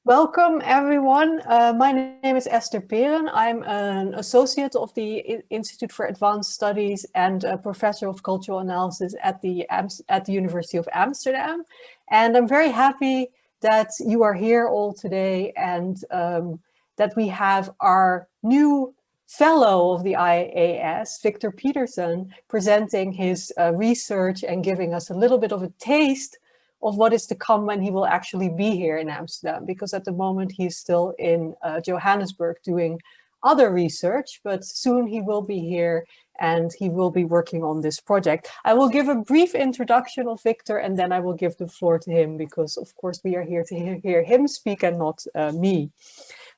Welcome, everyone. My name is Esther Peren. I'm an associate of the Institute for Advanced Studies and a professor of cultural analysis at the University of Amsterdam. And I'm very happy that you are here all today and that we have our new fellow of the IAS, Victor Peterson, presenting his research and giving us a little bit of a taste of what is to come when he will actually be here in Amsterdam, because at the moment he's still in Johannesburg doing other research, but soon he will be here and he will be working on this project. I will give a brief introduction of Victor and then I will give the floor to him because of course we are here to hear him speak and not me.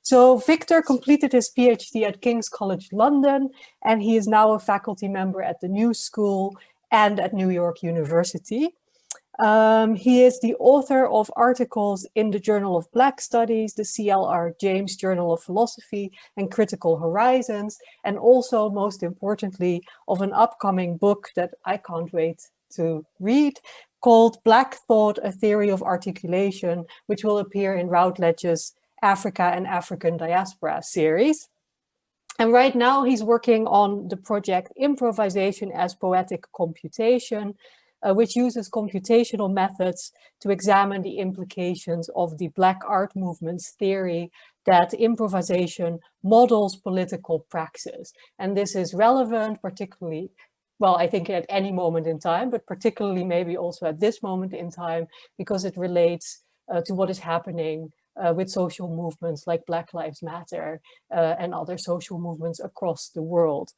So Victor completed his PhD at King's College London and he is now a faculty member at the New School and at New York University. He is the author of articles in the Journal of Black Studies, the CLR James Journal of Philosophy, and Critical Horizons, and also, most importantly, of an upcoming book that I can't wait to read, called Black Thought, A Theory of Articulation, which will appear in Routledge's Africa and African Diaspora series. And right now he's working on the project Improvisation as Poetic Computation, which uses computational methods to examine the implications of the Black art movement's theory that improvisation models political praxis. And this is relevant, particularly, well, I think at any moment in time, but particularly maybe also at this moment in time, because it relates to what is happening with social movements like Black Lives Matter and other social movements across the world.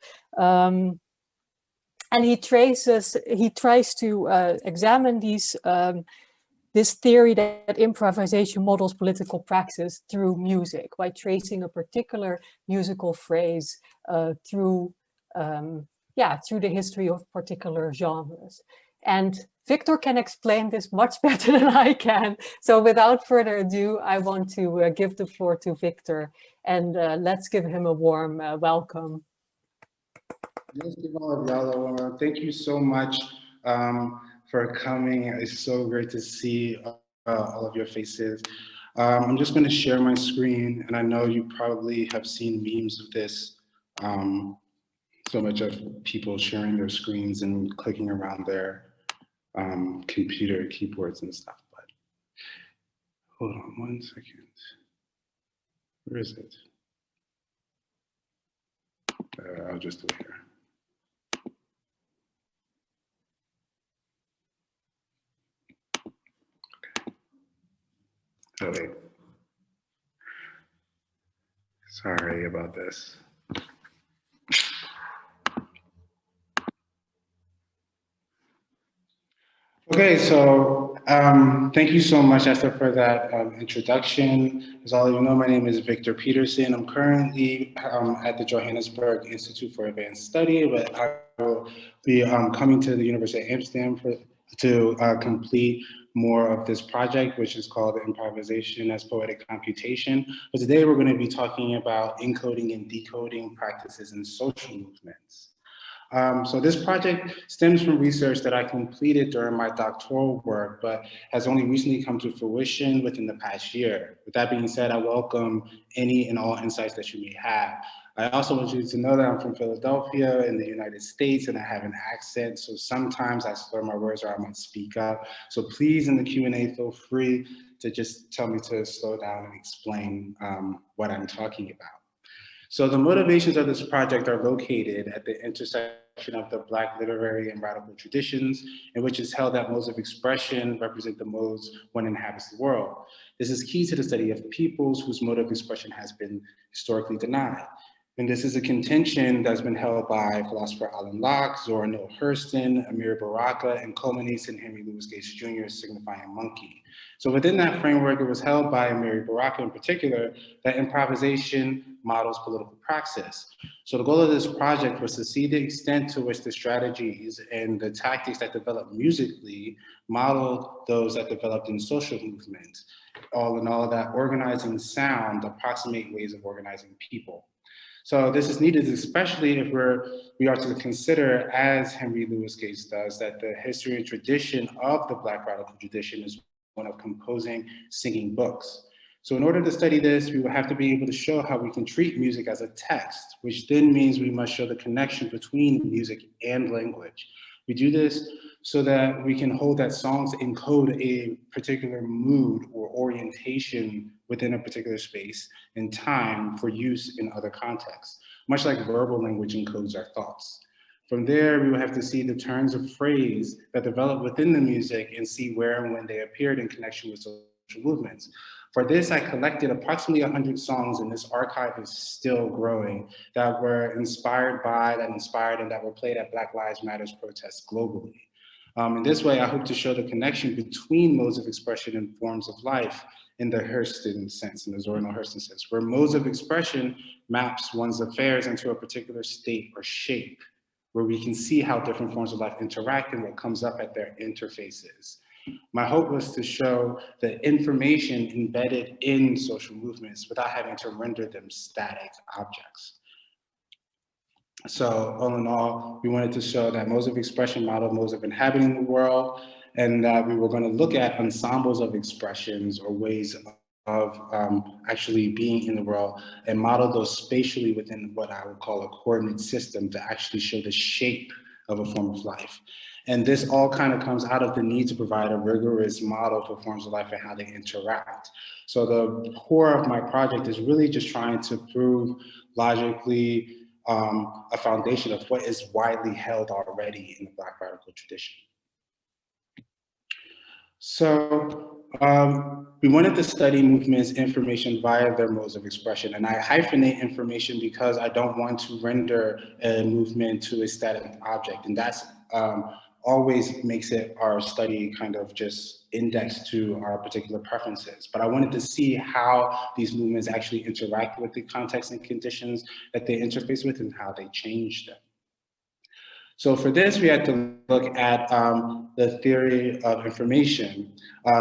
And he tries to examine this theory that improvisation models political praxis through music by tracing a particular musical phrase through the history of particular genres. And Victor can explain this much better than I can. So without further ado, I want to give the floor to Victor and let's give him a warm welcome. Thank you so much for coming. It's so great to see all of your faces. I'm just going to share my screen, and I know you probably have seen memes of this, so much of people sharing their screens and clicking around their computer keyboards and stuff. But hold on 1 second. Where is it? I'll just do it here. Oh, wait. Sorry about this. Okay, so thank you so much, Esther, for that introduction. As all of you know, my name is Victor Peterson. I'm currently at the Johannesburg Institute for Advanced Study, but I will be coming to the University of Amsterdam to complete more of this project, which is called Improvisation as Poetic Computation. But today we're going to be talking about encoding and decoding practices in social movements. So this project stems from research that I completed during my doctoral work, but has only recently come to fruition within the past year. With that being said, I welcome any and all insights that you may have. I also want you to know that I'm from Philadelphia in the United States and I have an accent, so sometimes I slur my words or I might speak up. So please in the Q&A, feel free to just tell me to slow down and explain what I'm talking about. So the motivations of this project are located at the intersection of the Black literary and radical traditions, in which it's held that modes of expression represent the modes one inhabits the world. This is key to the study of peoples whose mode of expression has been historically denied. And this is a contention that's been held by philosopher Alan Locke, Zora Neale Hurston, Amiri Baraka, and culminates in Henry Louis Gates Jr. signifying monkey. So within that framework, it was held by Amiri Baraka in particular that improvisation models political praxis. So the goal of this project was to see the extent to which the strategies and the tactics that developed musically modeled those that developed in social movements. All in all, that organizing sound approximate ways of organizing people. So this is needed, especially if we are to consider, as Henry Louis Gates does, that the history and tradition of the Black radical tradition is one of composing, singing books. So in order to study this, we would have to be able to show how we can treat music as a text, which then means we must show the connection between music and language. We do this so that we can hold that songs encode a particular mood or orientation within a particular space and time for use in other contexts, much like verbal language encodes our thoughts. From there, we will have to see the turns of phrase that develop within the music and see where and when they appeared in connection with social movements. For this, I collected approximately 100 songs, and this archive is still growing, that were inspired by, that inspired, and that were played at Black Lives Matter protests globally. In this way, I hope to show the connection between modes of expression and forms of life in the Hurston sense, in the Zora Hurston sense, where modes of expression maps one's affairs into a particular state or shape, where we can see how different forms of life interact and what comes up at their interfaces. My hope was to show the information embedded in social movements without having to render them static objects. So all in all, we wanted to show that modes of expression model modes of inhabiting the world, and that we were going to look at ensembles of expressions or ways of actually being in the world and model those spatially within what I would call a coordinate system to actually show the shape of a form of life. And this all kind of comes out of the need to provide a rigorous model for forms of life and how they interact. So the core of my project is really just trying to prove logically a foundation of what is widely held already in the Black radical tradition. So we wanted to study movements information via their modes of expression, and I hyphenate information because I don't want to render a movement to a static object, and that's always makes it our study kind of just indexed to our particular preferences. But I wanted to see how these movements actually interact with the context and conditions that they interface with and how they change them. So for this, we had to look at the theory of information.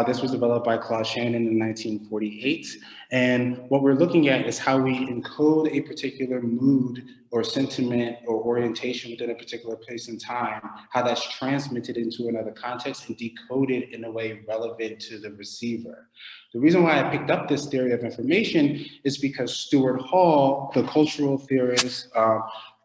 This was developed by Claude Shannon in 1948. And what we're looking at is how we encode a particular mood or sentiment or orientation within a particular place and time, how that's transmitted into another context and decoded in a way relevant to the receiver. The reason why I picked up this theory of information is because Stuart Hall, the cultural theorist,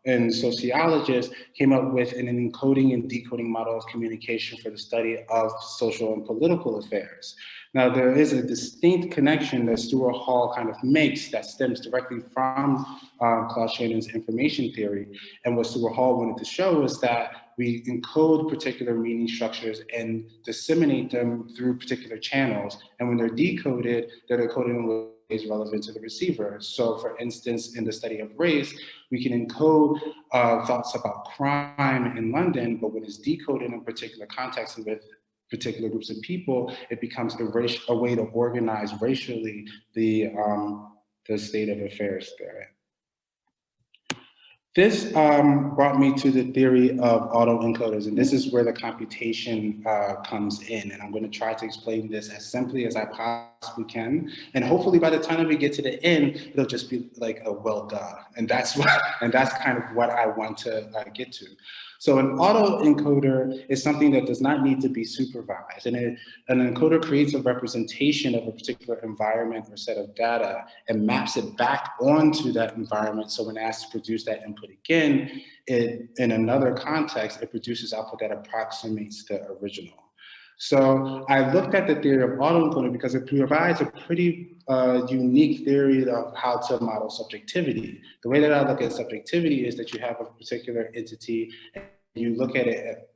and sociologists came up with an encoding and decoding model of communication for the study of social and political affairs. Now, there is a distinct connection that Stuart Hall kind of makes that stems directly from Claude Shannon's information theory. And what Stuart Hall wanted to show is that we encode particular meaning structures and disseminate them through particular channels. And when they're decoded in ways relevant to the receiver. So for instance, in the study of race, we can encode thoughts about crime in London, but when it's decoded in a particular context and with particular groups of people, it becomes a way to organize racially the state of affairs there. This brought me to the theory of autoencoders, and this is where the computation comes in. And I'm going to try to explain this as simply as I possibly can. And hopefully by the time that we get to the end, it'll just be like a well done. And that's kind of what I want to get to. So an autoencoder is something that does not need to be supervised. And an encoder creates a representation of a particular environment or set of data and maps it back onto that environment. So when asked to produce that input again, in another context, it produces output that approximates the original. So I looked at the theory of autoencoder because it provides a pretty unique theory of how to model subjectivity. The way that I look at subjectivity is that you have a particular entity and you look at it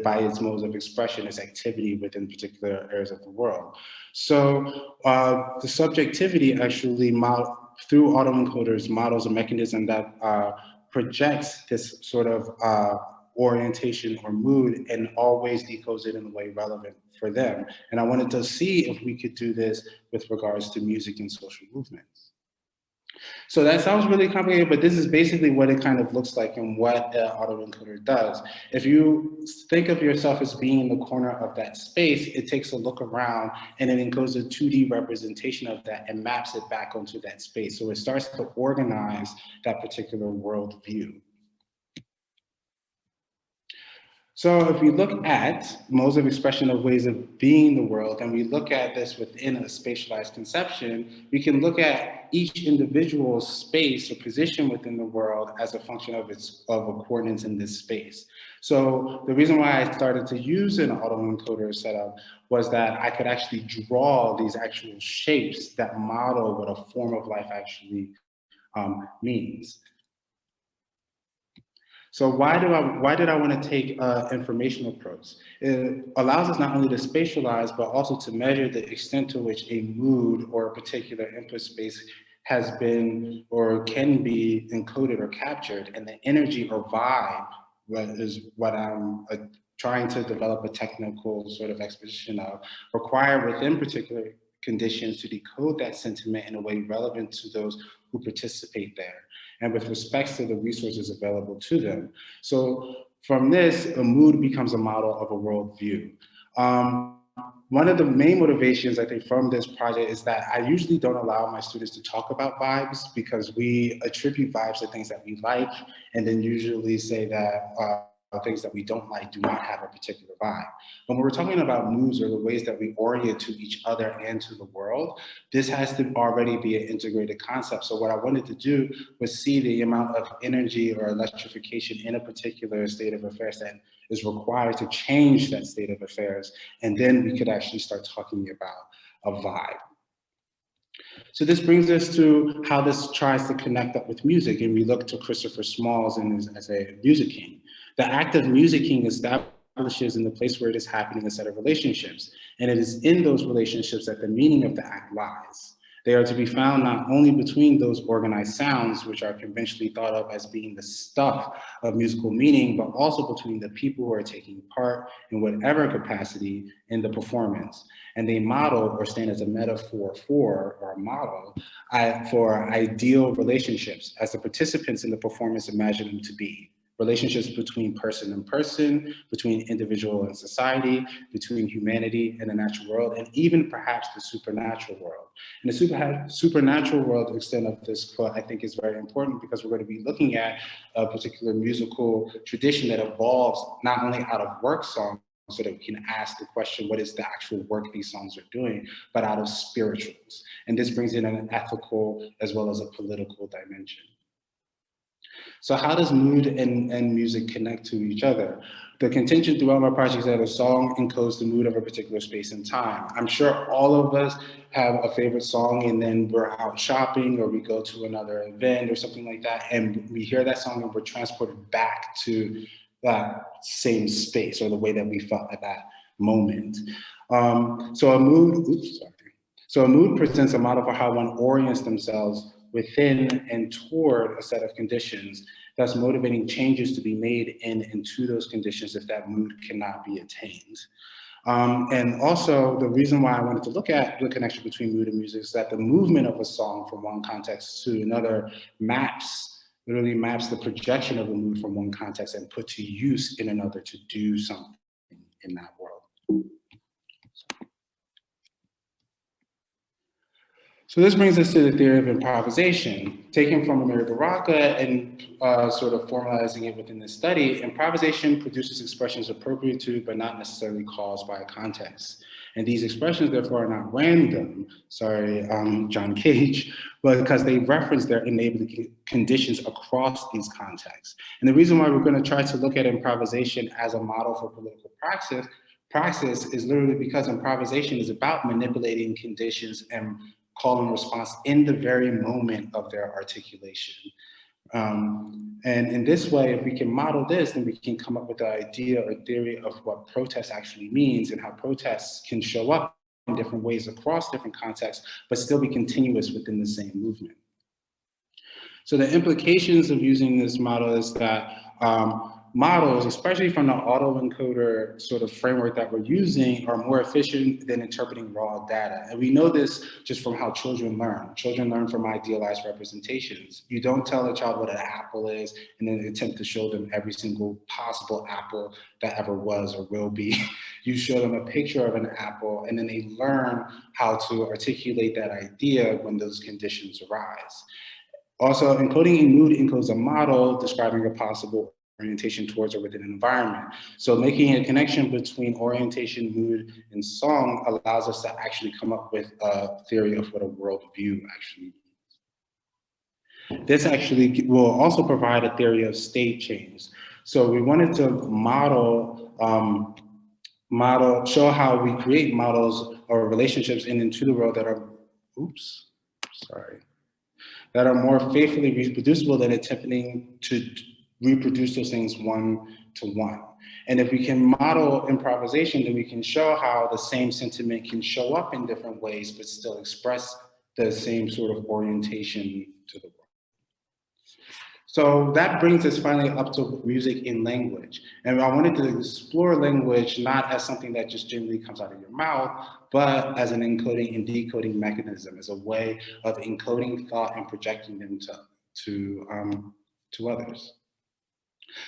by its modes of expression, its activity within particular areas of the world. So the subjectivity actually through autoencoders models a mechanism that projects this sort of orientation or mood and always decodes it in a way relevant for them. And I wanted to see if we could do this with regards to music and social movements. So that sounds really complicated, but this is basically what it kind of looks like and what an autoencoder does. If you think of yourself as being in the corner of that space, it takes a look around and it encodes a 2D representation of that and maps it back onto that space. So it starts to organize that particular worldview. So if we look at modes of expression of ways of being the world, and we look at this within a spatialized conception, we can look at each individual space or position within the world as a function of a coordinates in this space. So the reason why I started to use an autoencoder setup was that I could actually draw these actual shapes that model what a form of life actually means. So why did I want to take an informational approach? It allows us not only to spatialize, but also to measure the extent to which a mood or a particular input space has been or can be encoded or captured, and the energy or vibe, what I'm trying to develop a technical sort of exposition of, require within particular conditions to decode that sentiment in a way relevant to those who participate there, and with respect to the resources available to them. So from this, a mood becomes a model of a worldview. One of the main motivations, I think, from this project is that I usually don't allow my students to talk about vibes because we attribute vibes to things that we like, and then usually say that things that we don't like do not have a particular vibe. When we're talking about moods or the ways that we orient to each other and to the world, this has to already be an integrated concept. So what I wanted to do was see the amount of energy or electrification in a particular state of affairs that is required to change that state of affairs, and then we could actually start talking about a vibe. So this brings us to how this tries to connect up with music, and we look to Christopher Smalls as a music king. The act of music king establishes in the place where it is happening a set of relationships, and it is in those relationships that the meaning of the act lies. They are to be found not only between those organized sounds, which are conventionally thought of as being the stuff of musical meaning, but also between the people who are taking part in whatever capacity in the performance. And they model or stand as a metaphor for, or a model for ideal relationships as the participants in the performance imagine them to be. Relationships between person and person, between individual and society, between humanity and the natural world, and even perhaps the supernatural world. And the supernatural world extent of this quote, I think, is very important because we're going to be looking at a particular musical tradition that evolves not only out of work songs, so that we can ask the question, what is the actual work these songs are doing, but out of spirituals. And this brings in an ethical as well as a political dimension. So how does mood and music connect to each other? The contention throughout my project is that a song encodes the mood of a particular space and time. I'm sure all of us have a favorite song and then we're out shopping or we go to another event or something like that, and we hear that song and we're transported back to that same space or the way that we felt at that moment. So a mood presents a model for how one orients themselves within and toward a set of conditions, thus motivating changes to be made in and to those conditions if that mood cannot be attained. And also the reason why I wanted to look at the connection between mood and music is that the movement of a song from one context to another literally maps the projection of a mood from one context and put to use in another to do something in that world. So this brings us to the theory of improvisation. Taken from Amerigo Rocca and sort of formalizing it within this study, improvisation produces expressions appropriate to, but not necessarily caused by a context. And these expressions, therefore, are not random, sorry, John Cage, but because they reference their enabling conditions across these contexts. And the reason why we're going to try to look at improvisation as a model for political praxis is literally because improvisation is about manipulating conditions and call and response in the very moment of their articulation. And in this way, if we can model this, then we can come up with an idea or theory of what protest actually means and how protests can show up in different ways across different contexts, but still be continuous within the same movement. So the implications of using this model is that models, especially from the autoencoder sort of framework that we're using, are more efficient than interpreting raw data. And we know this just from how children learn. Children learn from idealized representations. You don't tell a child what an apple is and then attempt to show them every single possible apple that ever was or will be. You show them a picture of an apple and then they learn how to articulate that idea when those conditions arise. Also, encoding in mood encodes a model describing a possible orientation towards or within an environment. So making a connection between orientation, mood, and song allows us to actually come up with a theory of what a worldview actually means. This actually will also provide a theory of state change. So we wanted to show how we create models or relationships in and to the world that are, that are more faithfully reproducible than attempting to reproduce those things one to one. And if we can model improvisation, then we can show how the same sentiment can show up in different ways, but still express the same sort of orientation to the world. So that brings us finally up to music in language. And I wanted to explore language not as something that just generally comes out of your mouth, but as an encoding and decoding mechanism, as a way of encoding thought and projecting them to others.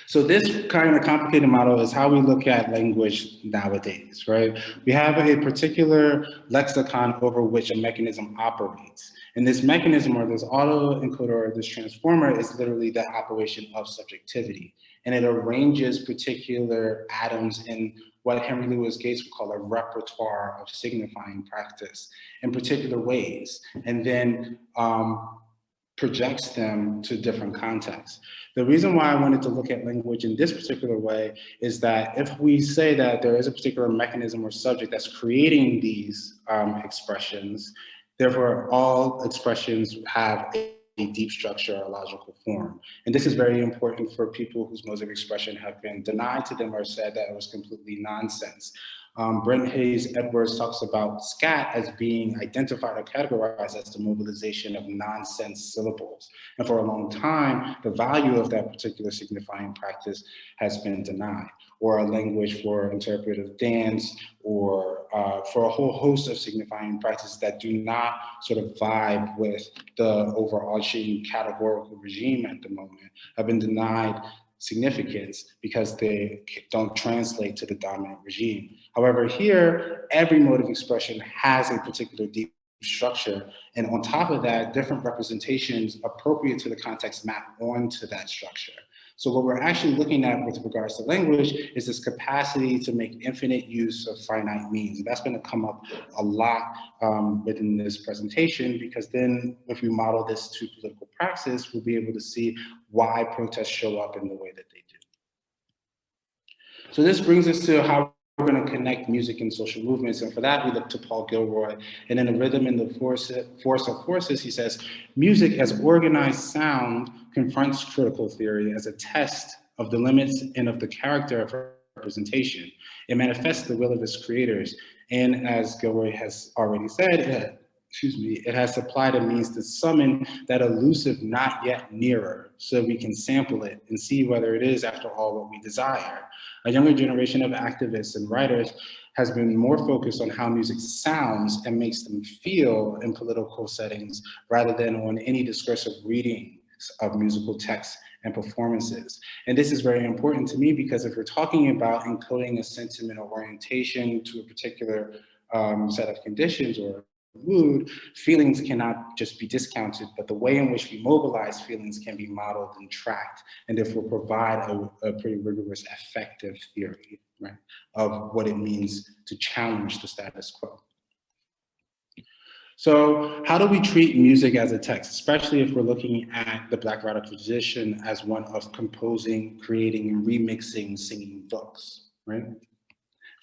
So this kind of complicated model is how we look at language nowadays, right? We have a particular lexicon over which a mechanism operates. And this mechanism, or this autoencoder, or this transformer, is literally the operation of subjectivity. And it arranges particular atoms in what Henry Louis Gates would call a repertoire of signifying practice in particular ways, and then projects them to different contexts. The reason why I wanted to look at language in this particular way is that if we say that there is a particular mechanism or subject that's creating these expressions, therefore all expressions have a deep structure or logical form. And this is very important for people whose modes of expression have been denied to them or said that it was completely nonsense. Brent Hayes Edwards talks about scat as being identified or categorized as the mobilization of nonsense syllables. And for a long time, the value of that particular signifying practice has been denied, or a language for interpretive dance, or for a whole host of signifying practices that do not sort of vibe with the overarching categorical regime at the moment have been denied significance because they don't translate to the dominant regime. However, here, every mode of expression has a particular deep structure, and on top of that, different representations appropriate to the context map onto that structure. So what we're actually looking at with regards to language is this capacity to make infinite use of finite means. And that's going to come up a lot within this presentation, because then if we model this to political praxis, we'll be able to see why protests show up in the way that they do. So this brings us to how we're going to connect music and social movements. And for that, we look to Paul Gilroy. And in The Rhythm and the Force of Forces, he says, music as organized sound confronts critical theory as a test of the limits and of the character of representation. It manifests the will of its creators. And as Gilroy has already said, it has supplied a means to summon that elusive not yet nearer, so we can sample it and see whether it is, after all, what we desire. A younger generation of activists and writers has been more focused on how music sounds and makes them feel in political settings, rather than on any discursive reading of musical texts and performances. And this is very important to me, because if we're talking about encoding a sentiment or orientation to a particular set of conditions or mood, feelings cannot just be discounted, but the way in which we mobilize feelings can be modeled and tracked, and therefore provide a pretty rigorous, effective theory, right, of what it means to challenge the status quo. So how do we treat music as a text, especially if we're looking at the Black radical tradition as one of composing, creating, and remixing singing books, right?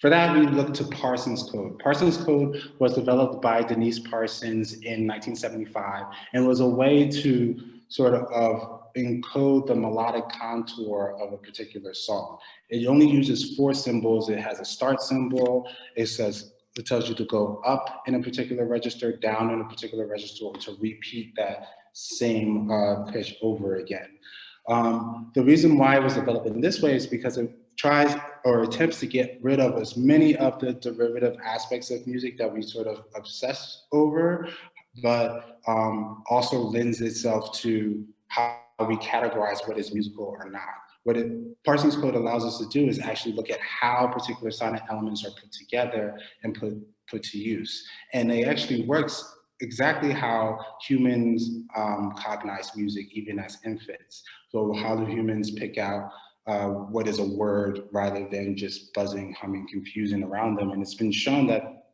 For that, we look to Parsons Code. Parsons Code was developed by Denise Parsons in 1975 and was a way to sort of encode the melodic contour of a particular song. It only uses 4 symbols. It has a start symbol. It tells you to go up in a particular register, down in a particular register, or to repeat that same pitch over again. The reason why it was developed in this way is because it tries or attempts to get rid of as many of the derivative aspects of music that we sort of obsess over, but also lends itself to how we categorize what is musical or not. What Parsons Code allows us to do is actually look at how particular sonic elements are put together and put to use. And it actually works exactly how humans cognize music, even as infants. So how do humans pick out what is a word rather than just buzzing, humming, confusing around them. And it's been shown that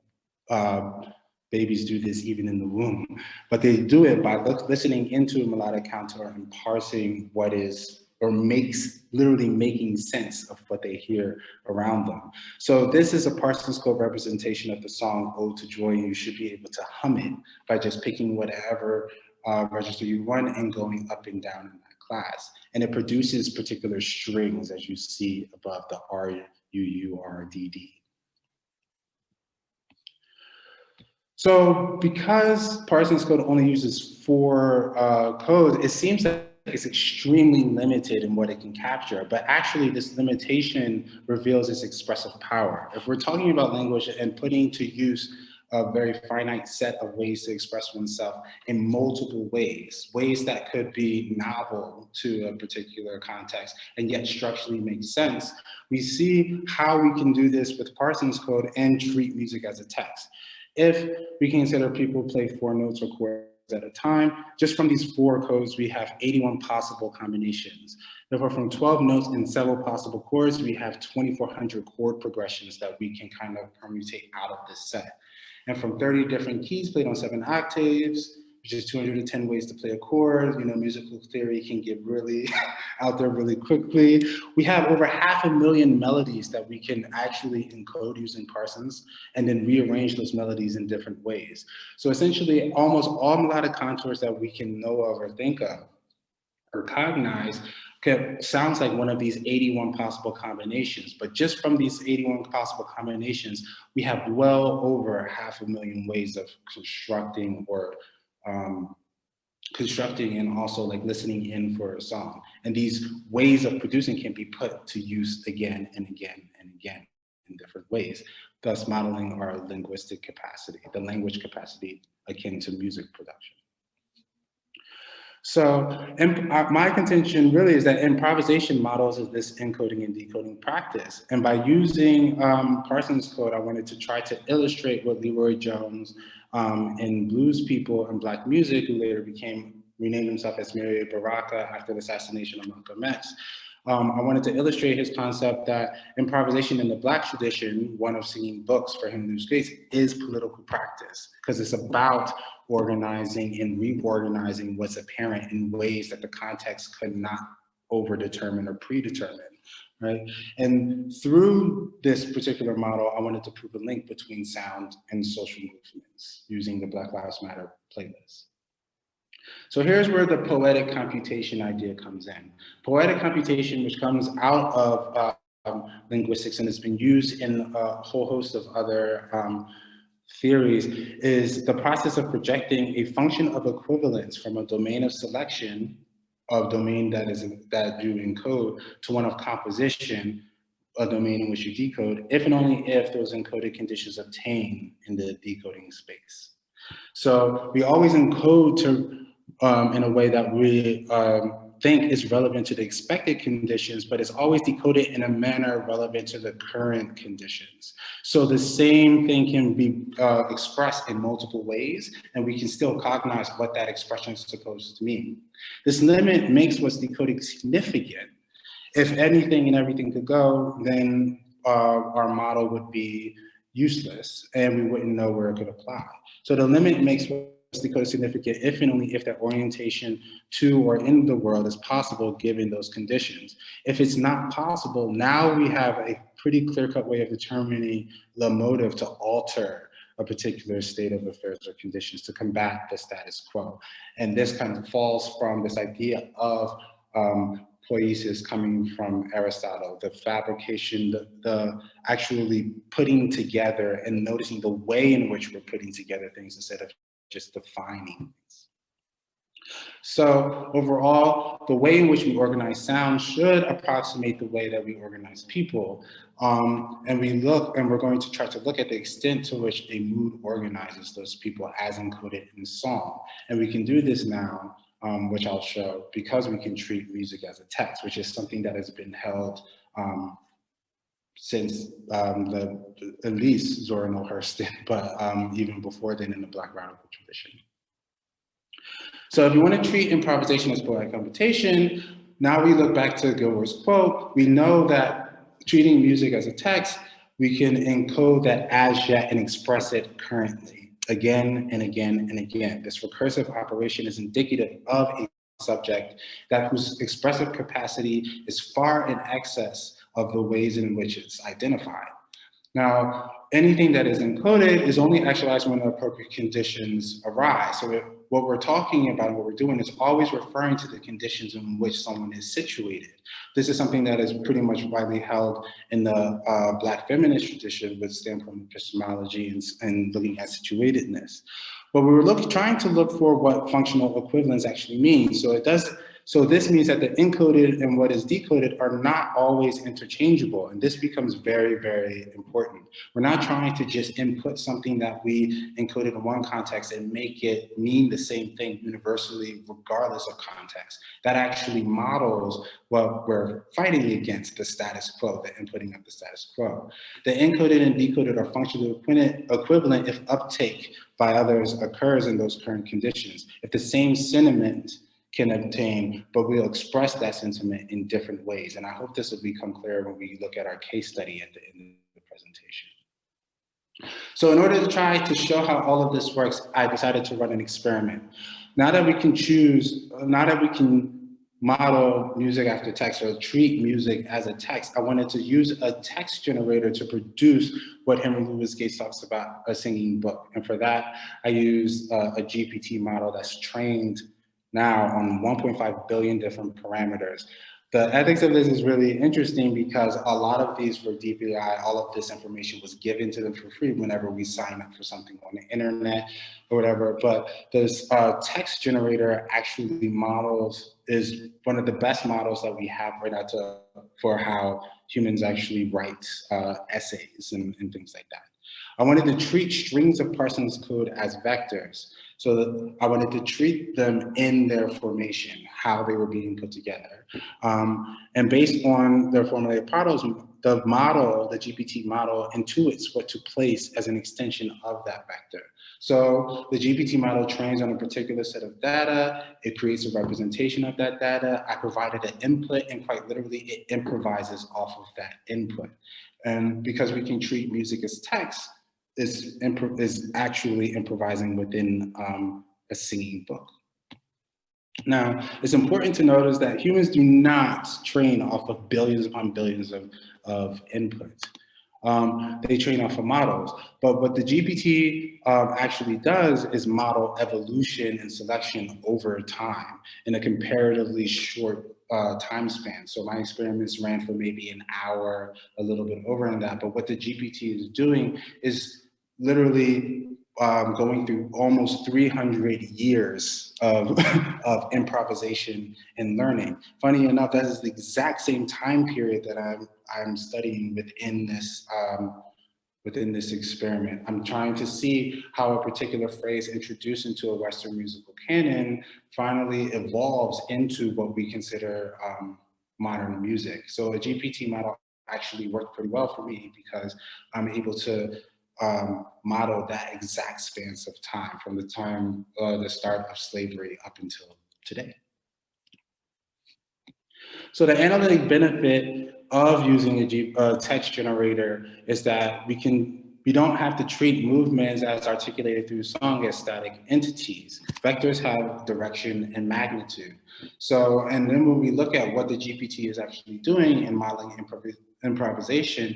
babies do this even in the womb, but they do it by listening into a melodic counter and parsing what is, or literally making sense of what they hear around them. So this is a Parsons Code representation of the song Ode to Joy. You should be able to hum it by just picking whatever register you want and going up and down in that class. And it produces particular strings, as you see above, the R, U, U, R, D, D. So because Parsons Code only uses 4 codes, it seems that it's extremely limited in what it can capture, but actually this limitation reveals its expressive power. If we're talking about language and putting to use a very finite set of ways to express oneself in multiple ways that could be novel to a particular context and yet structurally make sense, we see how we can do this with Parsons Code and treat music as a text. If we consider people play 4 notes or chords at a time, just from these 4 codes, we have 81 possible combinations. Therefore, from 12 notes and several possible chords, we have 2,400 chord progressions that we can kind of permutate out of this set. And from 30 different keys played on 7 octaves, which is 210 ways to play a chord. You know, musical theory can get really out there really quickly. We have over 500,000 melodies that we can actually encode using Parsons and then rearrange those melodies in different ways. So essentially, almost all melodic contours that we can know of or think of or cognize sounds like one of these 81 possible combinations. But just from these 81 possible combinations, we have well over 500,000 ways of constructing or constructing and also like listening in for a song. And these ways of producing can be put to use again and again and again in different ways, thus modeling our linguistic capacity, the language capacity akin to music production. So my contention really is that improvisation models is this encoding and decoding practice. And by using Parsons Code, I wanted to try to illustrate what Leroy Jones and blues people and Black music, who later renamed himself as Mary Baraka after the assassination of Malcolm X. I wanted to illustrate his concept that improvisation in the Black tradition, one of singing books for him who's great, is political practice, because it's about organizing and reorganizing what's apparent in ways that the context could not overdetermine or predetermine, right? And through this particular model, I wanted to prove a link between sound and social movements using the Black Lives Matter playlist. So here's where the poetic computation idea comes in. Poetic computation, which comes out of linguistics and has been used in a whole host of other theories, is the process of projecting a function of equivalence from a domain of selection, of domain that you encode, to one of composition, a domain in which you decode, if and only if those encoded conditions obtain in the decoding space. So we always encode in a way that we think is relevant to the expected conditions, but it's always decoded in a manner relevant to the current conditions. So the same thing can be expressed in multiple ways, and we can still cognize what that expression is supposed to mean. This limit makes what's decoded significant. If anything and everything could go, then our model would be useless and we wouldn't know where it could apply. So the limit makes what's decoded significant if and only if that orientation to or in the world is possible given those conditions. If it's not possible, now we have a pretty clear-cut way of determining the motive to alter a particular state of affairs or conditions to combat the status quo. And this kind of falls from this idea of poiesis coming from Aristotle, the fabrication, the actually putting together and noticing the way in which we're putting together things instead of just defining things. So overall, the way in which we organize sound should approximate the way that we organize people. And we're going to try to look at the extent to which a mood organizes those people as encoded in song. And we can do this now, which I'll show, because we can treat music as a text, which is something that has been held since at least Zora Neale Hurston, but even before then in the Black radical tradition. So if you want to treat improvisation as poetic computation, now we look back to Gilbert's quote, we know that treating music as a text, we can encode that as yet and express it currently, again and again and again. This recursive operation is indicative of a subject that whose expressive capacity is far in excess of the ways in which it's identified. Now, anything that is encoded is only actualized when the appropriate conditions arise. So what we're talking about, what we're doing is always referring to the conditions in which someone is situated. This is something that is pretty much widely held in the Black feminist tradition with standpoint epistemology and looking at situatedness. But we were trying to look for what functional equivalence actually means. So this means that the encoded and what is decoded are not always interchangeable. And this becomes very, very important. We're not trying to just input something that we encoded in one context and make it mean the same thing universally, regardless of context. That actually models what we're fighting against, the status quo, the inputting of the status quo. The encoded and decoded are functionally equivalent if uptake by others occurs in those current conditions. If the same sentiment can obtain, but we'll express that sentiment in different ways. And I hope this will become clear when we look at our case study at the end of the presentation. So in order to try to show how all of this works, I decided to run an experiment. Now that we can model music after text or treat music as a text, I wanted to use a text generator to produce what Henry Louis Gates talks about, a singing book. And for that, I used a GPT model that's trained now on 1.5 billion different parameters. The ethics of this is really interesting because a lot of these for DPI, all of this information was given to them for free whenever we sign up for something on the internet or whatever. But this text generator actually is one of the best models that we have right now for how humans actually write essays and things like that. I wanted to treat strings of Parsons Code as vectors. So I wanted to treat them in their formation, how they were being put together. And based on their formulated models, the GPT model intuits what to place as an extension of that vector. So the GPT model trains on a particular set of data, it creates a representation of that data, I provided an input, and quite literally it improvises off of that input. And because we can treat music as text, is actually improvising within a singing book. Now, it's important to notice that humans do not train off of billions upon billions of inputs. They train off of models. But what the GPT actually does is model evolution and selection over time in a comparatively short time span. So my experiments ran for maybe an hour, a little bit over in that. But what the GPT is doing is literally going through almost 300 years of improvisation and learning. Funny enough, that is the exact same time period that I'm studying within this experiment. I'm trying to see how a particular phrase introduced into a Western musical canon finally evolves into what we consider modern music. So a GPT model actually worked pretty well for me because I'm able to model that exact span of time from the time the start of slavery up until today. So the analytic benefit of using a text generator is that we don't have to treat movements as articulated through song as static entities. Vectors have direction and magnitude. So, and then when we look at what the GPT is actually doing in modeling improvisation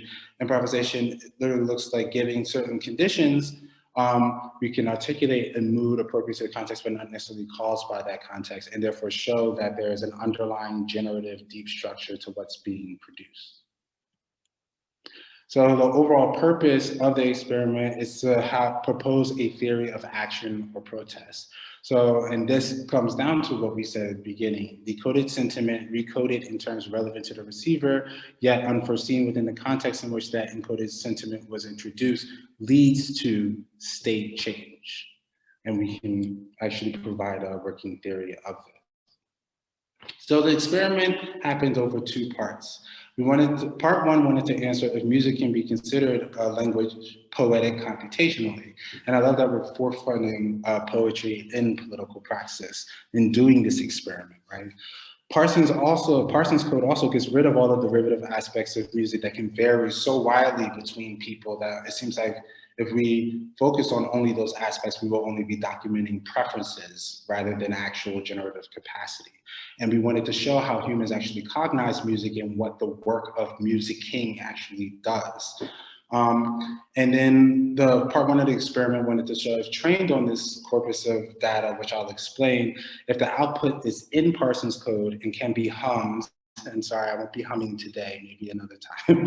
literally looks like giving certain conditions, we can articulate a mood appropriate to the context, but not necessarily caused by that context, and therefore show that there is an underlying generative deep structure to what's being produced. So the overall purpose of the experiment is to propose a theory of action or protest. So, and this comes down to what we said at the beginning: decoded sentiment, recoded in terms relevant to the receiver, yet unforeseen within the context in which that encoded sentiment was introduced, leads to state change. And we can actually provide a working theory of it. So the experiment happened over two parts. Part one wanted to answer if music can be considered a language poetic computationally. And I love that we're forefronting poetry in political praxis in doing this experiment, right? Parsons Code also gets rid of all the derivative aspects of music that can vary so widely between people that it seems like if we focus on only those aspects, we will only be documenting preferences rather than actual generative capacity. And we wanted to show how humans actually cognize music and what the work of musicking actually does. And then the part one of the experiment wanted to show if trained on this corpus of data, which I'll explain, if the output is in Parsons Code and can be hummed, and sorry, I won't be humming today, maybe another time,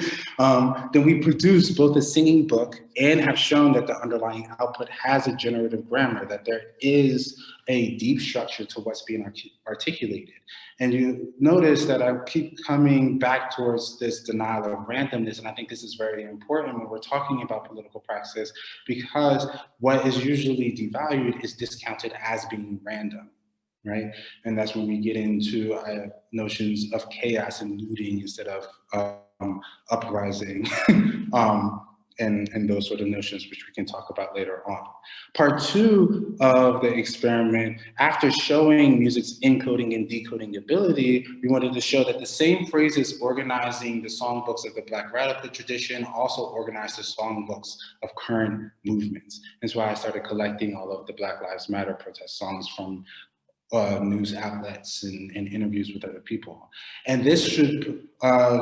then we produce both a singing book and have shown that the underlying output has a generative grammar, that there is a deep structure to what's being articulated. And you notice that I keep coming back towards this denial of randomness, and I think this is very important when we're talking about political praxis, because what is usually devalued is discounted as being random. Right, and that's when we get into notions of chaos and looting instead of uprising, and those sort of notions, which we can talk about later on. Part two of the experiment, after showing music's encoding and decoding ability, we wanted to show that the same phrases organizing the songbooks of the Black Radical tradition also organize the songbooks of current movements. That's why I started collecting all of the Black Lives Matter protest songs from news outlets and interviews with other people. And this should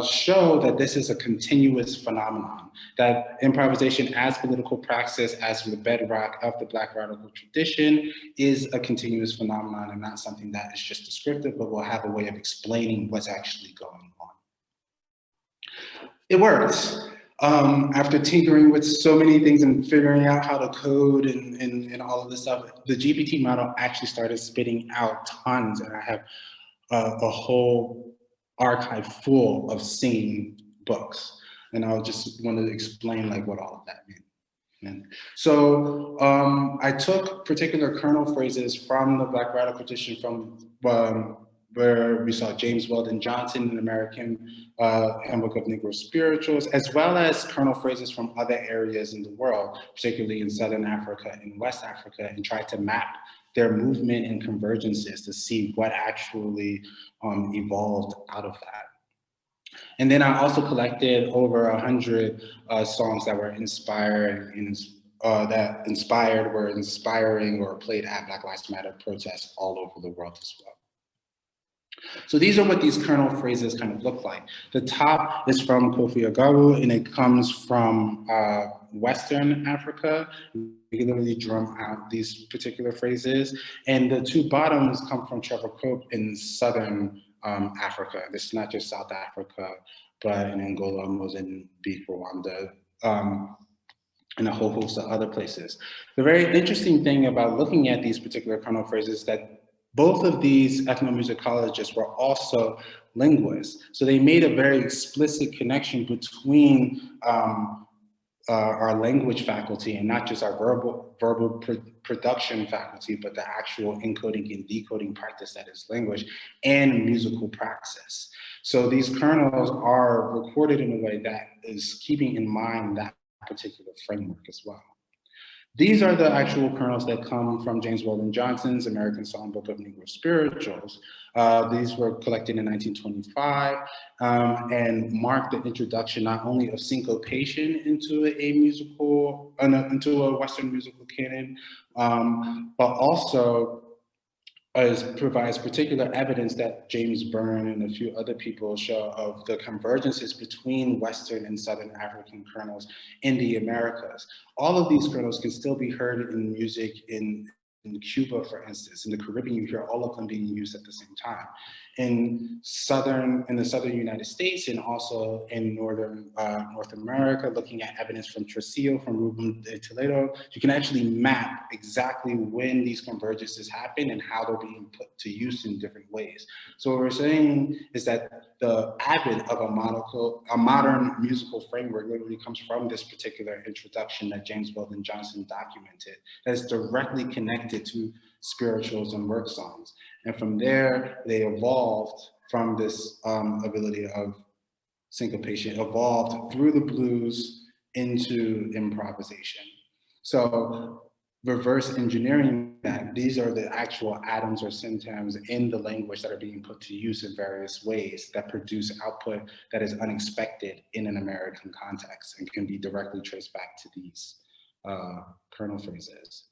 show that this is a continuous phenomenon, that improvisation as political praxis, as the bedrock of the Black radical tradition, is a continuous phenomenon and not something that is just descriptive, but will have a way of explaining what's actually going on. It works. After tinkering with so many things and figuring out how to code and all of this stuff, the GPT model actually started spitting out tons, and I have a whole archive full of singing books. And I just want to explain like what all of that meant. So I took particular kernel phrases from the Black radical tradition from where we saw James Weldon Johnson, an American Handbook of Negro Spirituals, as well as kernel phrases from other areas in the world, particularly in Southern Africa and West Africa, and tried to map their movement and convergences to see what actually evolved out of that. And then I also collected over 100 songs that were inspired and that were inspiring or played at Black Lives Matter protests all over the world as well. So these are what these kernel phrases kind of look like. The top is from Kofi Agawu, and it comes from Western Africa. We can literally drum out these particular phrases. And the two bottoms come from Trevor Cope in Southern Africa. This is not just South Africa, but in Angola, Mozambique, Rwanda, and a whole host of other places. The very interesting thing about looking at these particular kernel phrases is that both of these ethnomusicologists were also linguists. So they made a very explicit connection between our language faculty and not just our verbal production faculty, but the actual encoding and decoding practice that is language and musical praxis. So these kernels are recorded in a way that is keeping in mind that particular framework as well. These are the actual kernels that come from James Weldon Johnson's American Songbook of Negro Spirituals. These were collected in 1925 and marked the introduction not only of syncopation into a Western musical canon, but also provides particular evidence that James Byrne and a few other people show of the convergences between Western and Southern African kernels in the Americas. All of these kernels can still be heard in music in Cuba, for instance. In the Caribbean, you hear all of them being used at the same time. In the Southern United States and also in North America, looking at evidence from Trujillo, from Ruben de Toledo, you can actually map exactly when these convergences happen and how they're being put to use in different ways. So what we're saying is that the advent of a modern musical framework literally comes from this particular introduction that James Weldon Johnson documented that is directly connected to spirituals and work songs. And from there, they evolved from this ability of syncopation, evolved through the blues into improvisation. So reverse engineering that, these are the actual atoms or syntax in the language that are being put to use in various ways that produce output that is unexpected in an American context and can be directly traced back to these kernel phrases.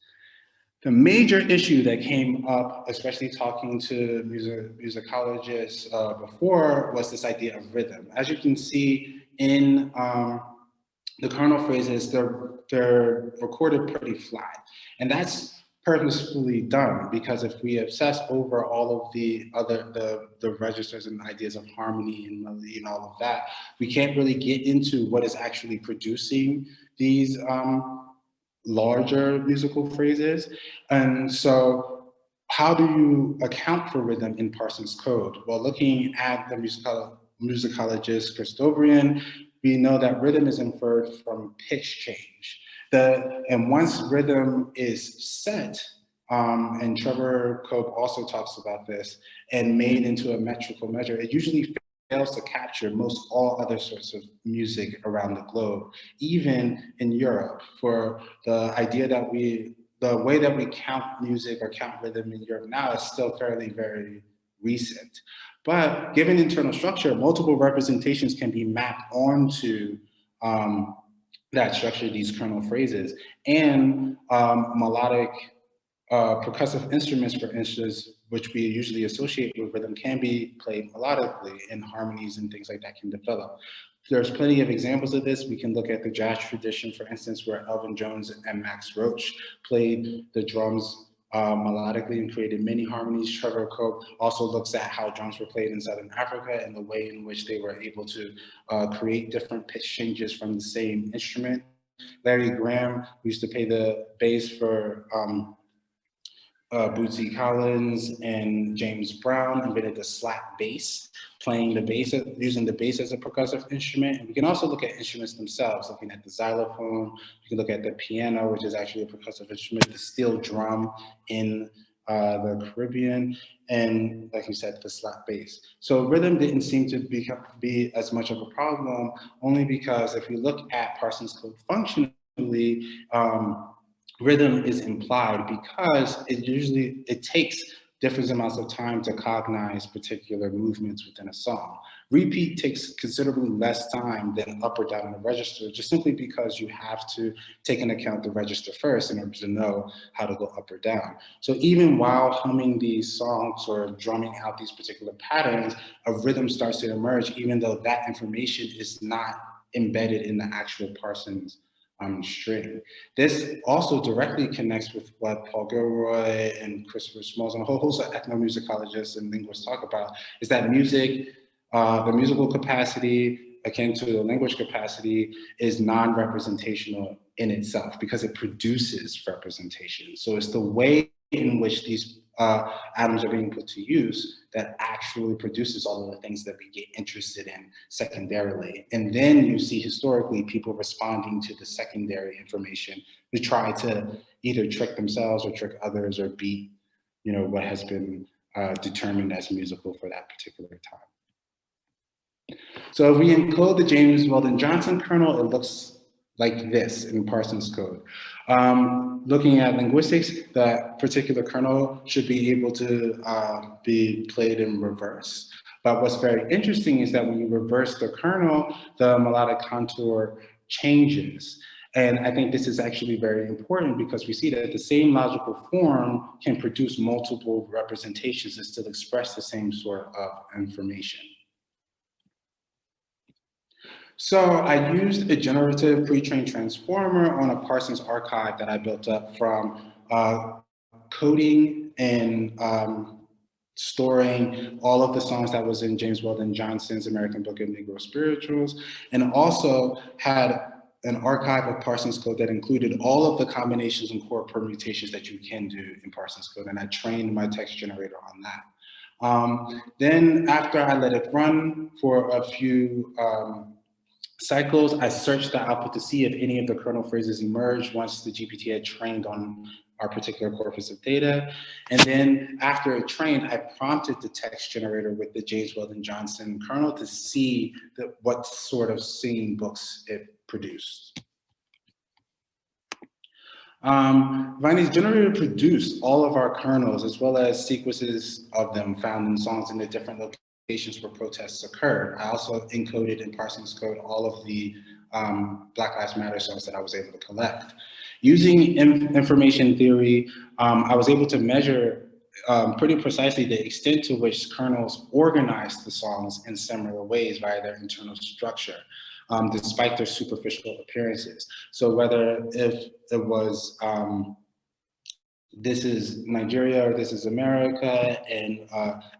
The major issue that came up, especially talking to musicologists before, was this idea of rhythm. As you can see in the kernel phrases, they're recorded pretty flat. And that's purposefully done, because if we obsess over all of the registers and ideas of harmony and melody and all of that, we can't really get into what is actually producing these larger musical phrases. And so how do you account for rhythm in Parsons Code? Well, looking at the musicologist Christobrian, we know that rhythm is inferred from pitch change. And once rhythm is set, and Trevor Cope also talks about this, and made into a metrical measure, it usually fails to capture most all other sorts of music around the globe, even in Europe. For the idea that the way that we count music or count rhythm in Europe now is still fairly, very recent. But given internal structure, multiple representations can be mapped onto that structure, these kernel phrases, and melodic percussive instruments, for instance, which we usually associate with rhythm, can be played melodically, and harmonies and things like that can develop. There's plenty of examples of this. We can look at the jazz tradition, for instance, where Elvin Jones and Max Roach played the drums melodically and created many harmonies. Trevor Cope also looks at how drums were played in Southern Africa and the way in which they were able to create different pitch changes from the same instrument. Larry Graham used to play the bass for Bootsy Collins and James Brown, invented the slap bass, playing the bass, using the bass as a percussive instrument. And we can also look at instruments themselves, looking at the xylophone. You can look at the piano, which is actually a percussive instrument, the steel drum in the Caribbean, and like you said, the slap bass. So rhythm didn't seem to be as much of a problem, only because if we look at Parsons Code functionally, rhythm is implied because it takes different amounts of time to cognize particular movements within a song. Repeat takes considerably less time than up or down in the register, just simply because you have to take into account the register first in order to know how to go up or down. So even while humming these songs or drumming out these particular patterns, a rhythm starts to emerge, even though that information is not embedded in the actual Parsons string. This also directly connects with what Paul Gilroy and Christopher Smalls and a whole host of ethnomusicologists and linguists talk about, is that music, the musical capacity, akin to the language capacity, is non-representational in itself because it produces representation. So it's the way in which these atoms are being put to use that actually produces all of the things that we get interested in secondarily. And then you see historically people responding to the secondary information to try to either trick themselves or trick others or beat, what has been determined as musical for that particular time. So if we encode the James Weldon Johnson kernel, it looks like this in Parsons Code. Looking at linguistics, that particular kernel should be able to be played in reverse. But what's very interesting is that when you reverse the kernel, the melodic contour changes. And I think this is actually very important because we see that the same logical form can produce multiple representations and still express the same sort of information. So I used a generative pre-trained transformer on a Parsons archive that I built up from coding and storing all of the songs that was in James Weldon Johnson's American Book of Negro Spirituals, and also had an archive of Parsons Code that included all of the combinations and core permutations that you can do in Parsons Code, and I trained my text generator on that. Then after I let it run for a few cycles, I searched the output to see if any of the kernel phrases emerged once the GPT had trained on our particular corpus of data. And then after it trained, I prompted the text generator with the James Weldon Johnson kernel to see what sort of singing books it produced. Vine is generally produced all of our kernels as well as sequences of them found in songs in the different locations where protests occurred. I also encoded in Parsons Code all of the Black Lives Matter songs that I was able to collect. Using information theory, I was able to measure pretty precisely the extent to which kernels organized the songs in similar ways via their internal structure, despite their superficial appearances. So whether if it was This Is Nigeria or This Is America and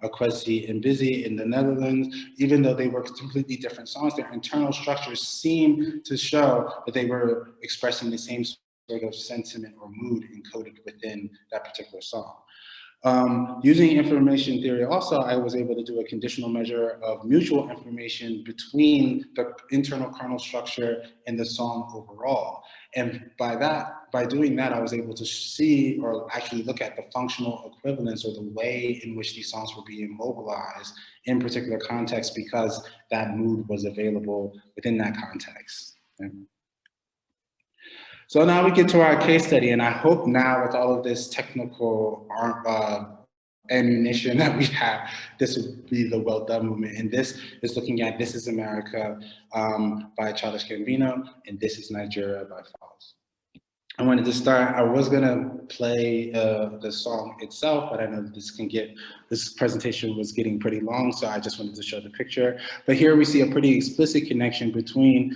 Akwesi and Busy in the Netherlands, even though they were completely different songs, their internal structures seem to show that they were expressing the same sort of sentiment or mood encoded within that particular song. Using information theory also, I was able to do a conditional measure of mutual information between the internal kernel structure and the song overall. And by doing that, I was able to see or actually look at the functional equivalence or the way in which these songs were being mobilized in particular contexts because that mood was available within that context. Okay? So now we get to our case study, and I hope now with all of this technical ammunition that we have, this will be the well done movement. And this is looking at This Is America by Childish Gambino, and This Is Nigeria by Falls. I wanted to start, I was gonna play the song itself, but I know this presentation was getting pretty long, so I just wanted to show the picture. But here we see a pretty explicit connection between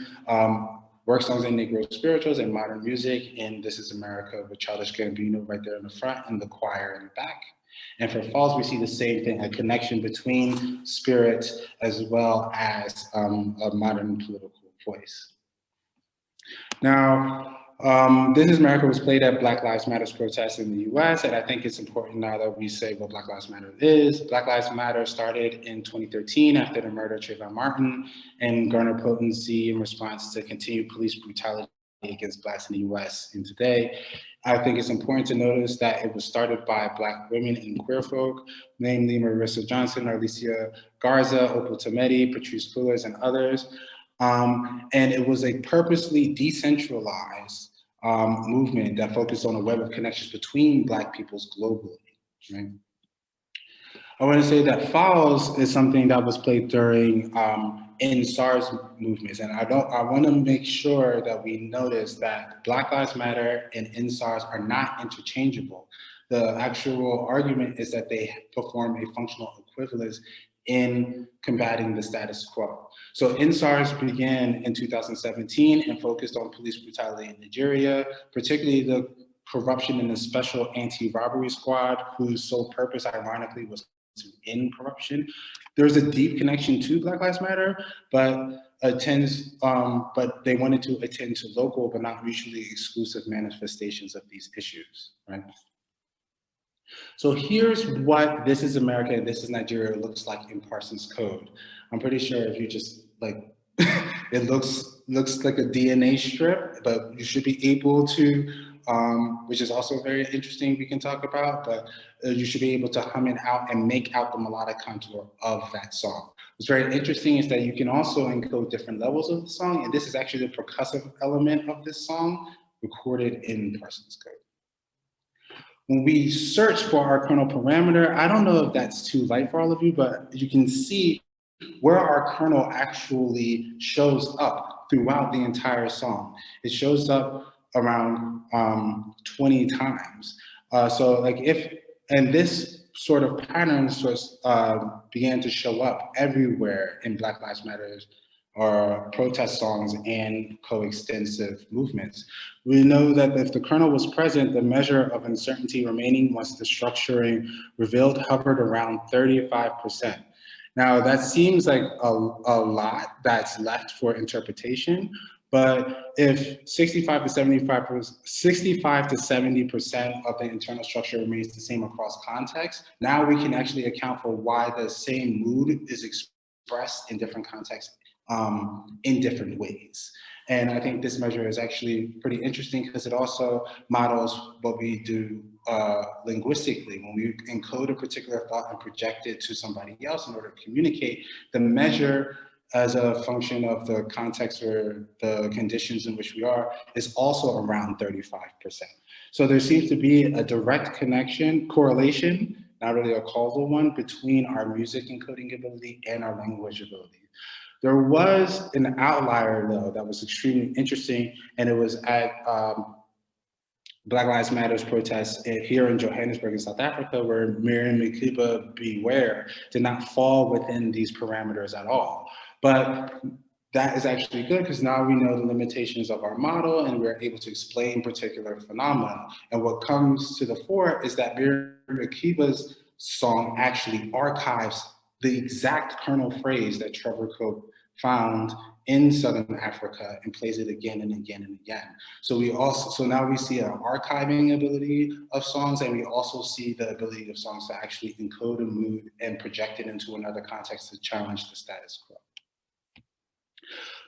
work songs and Negro spirituals and modern music, and This Is America with Childish Gambino right there in the front and the choir in the back. And for Falls, we see the same thing, a connection between spirit as well as a modern political voice. Now, This Is America was played at Black Lives Matter protests in the US, and I think it's important now that we say what Black Lives Matter is. Black Lives Matter started in 2013 after the murder of Trayvon Martin and garnered potency in response to continued police brutality against Blacks in the US. And today, I think it's important to notice that it was started by Black women and queer folk, namely Marissa Johnson, Alicia Garza, Opal Tometi, Patrice Fullers, and others. And it was a purposely decentralized movement that focused on a web of connections between Black peoples globally. Right? I want to say that Falls is something that was played during Insars movements, and I want to make sure that we notice that Black Lives Matter and Insars are not interchangeable. The actual argument is that they perform a functional equivalence in combating the status quo. So Insars began in 2017 and focused on police brutality in Nigeria, particularly the corruption in the Special Anti-Robbery Squad, whose sole purpose, ironically, was to end corruption. There's a deep connection to Black Lives Matter, but they wanted to attend to local but not mutually exclusive manifestations of these issues, right? So here's what This Is America and This Is Nigeria looks like in Parsons Code. I'm pretty sure if you just like, it looks like a DNA strip, but you should be able to, which is also very interesting we can talk about, but you should be able to hum it out and make out the melodic contour of that song. What's very interesting is that you can also encode different levels of the song, and this is actually the percussive element of this song recorded in Parsons Code. When we search for our kernel parameter, I don't know if that's too light for all of you, but you can see where our kernel actually shows up throughout the entire song. It shows up around 20 times. And this sort of pattern began to show up everywhere in Black Lives Matter or protest songs and coextensive movements. We know that if the kernel was present, the measure of uncertainty remaining once the structuring revealed hovered around 35%. Now that seems like a lot that's left for interpretation, but if 65 to 70% of the internal structure remains the same across contexts, now we can actually account for why the same mood is expressed in different contexts in different ways. And I think this measure is actually pretty interesting because it also models what we do linguistically. When we encode a particular thought and project it to somebody else in order to communicate, the measure as a function of the context or the conditions in which we are is also around 35%. So there seems to be a direct correlation, not really a causal one, between our music encoding ability and our language ability. There was an outlier though that was extremely interesting, and it was at Black Lives Matter's protests here in Johannesburg in South Africa, where Miriam Makeba Beware did not fall within these parameters at all. But that is actually good because now we know the limitations of our model and we're able to explain particular phenomena. And what comes to the fore is that Miriam Makeba's song actually archives the exact kernel phrase that Trevor Cope found in Southern Africa and plays it again and again and again. So now we see an archiving ability of songs, and we also see the ability of songs to actually encode a mood and project it into another context to challenge the status quo.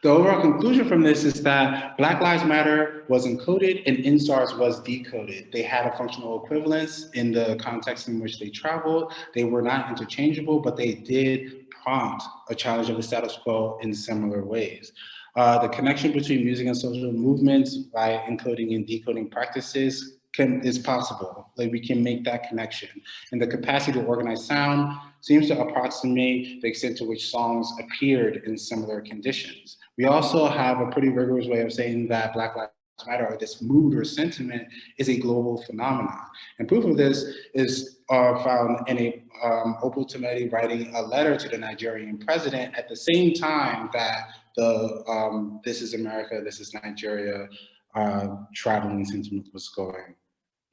The overall conclusion from this is that Black Lives Matter was encoded and Insars was decoded. They had a functional equivalence in the context in which they traveled. They were not interchangeable, but they did prompt a challenge of the status quo in similar ways. The connection between music and social movements by encoding and decoding practices is possible. Like, we can make that connection. And the capacity to organize sound seems to approximate the extent to which songs appeared in similar conditions. We also have a pretty rigorous way of saying that Black Lives Matter, or this mood or sentiment, is a global phenomenon. And proof of this is found in a Opal Tometi writing a letter to the Nigerian president at the same time that the This is America, This is Nigeria traveling sentiment was going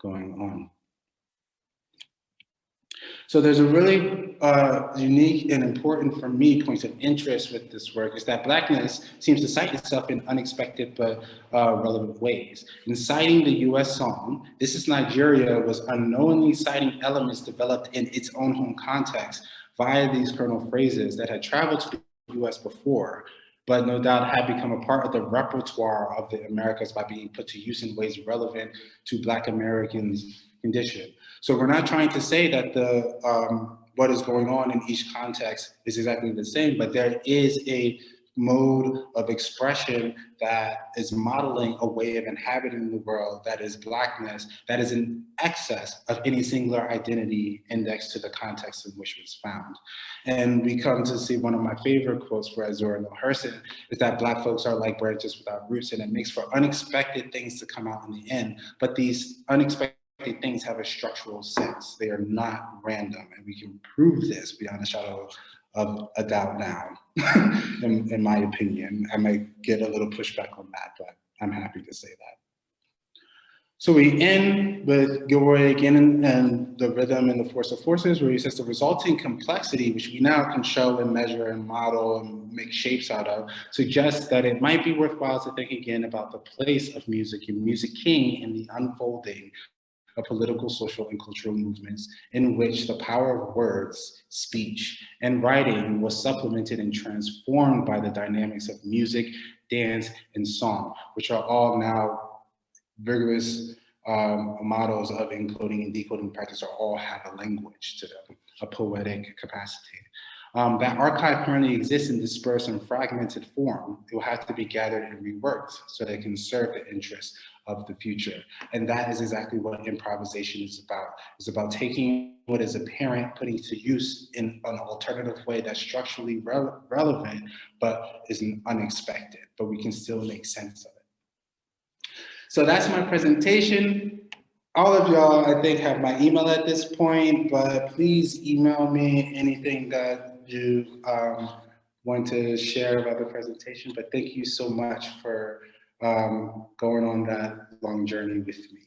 on. So there's a really unique and important, for me, point of interest with this work is that Blackness seems to cite itself in unexpected but relevant ways. In citing the US song, This is Nigeria was unknowingly citing elements developed in its own home context via these kernel phrases that had traveled to the US before, but no doubt had become a part of the repertoire of the Americas by being put to use in ways relevant to Black Americans' condition. So we're not trying to say that what is going on in each context is exactly the same, but there is a mode of expression that is modeling a way of inhabiting the world that is Blackness, that is in excess of any singular identity indexed to the context in which it was found. And we come to see one of my favorite quotes for Zora Neale Hurston is that Black folks are like branches without roots, and it makes for unexpected things to come out in the end, but these unexpected things have a structural sense. They are not random, and we can prove this beyond a shadow of a doubt now, in my opinion. I might get a little pushback on that, but I'm happy to say that. So we end with Gilroy again and the rhythm and the force of forces, where he says the resulting complexity, which we now can show and measure and model and make shapes out of, suggests that it might be worthwhile to think again about the place of music and music king in the unfolding of political, social, and cultural movements in which the power of words, speech, and writing was supplemented and transformed by the dynamics of music, dance, and song, which are all now rigorous models of encoding and decoding practice, or all have a language to them, a poetic capacity. That archive currently exists in dispersed and fragmented form. It will have to be gathered and reworked so that it can serve the interests of the future. And that is exactly what improvisation is about. It's about taking what is apparent, putting it to use in an alternative way that's structurally relevant, but is unexpected, but we can still make sense of it. So that's my presentation. All of y'all, I think, have my email at this point, but please email me anything that you want to share about the presentation. But thank you so much for going on that long journey with me.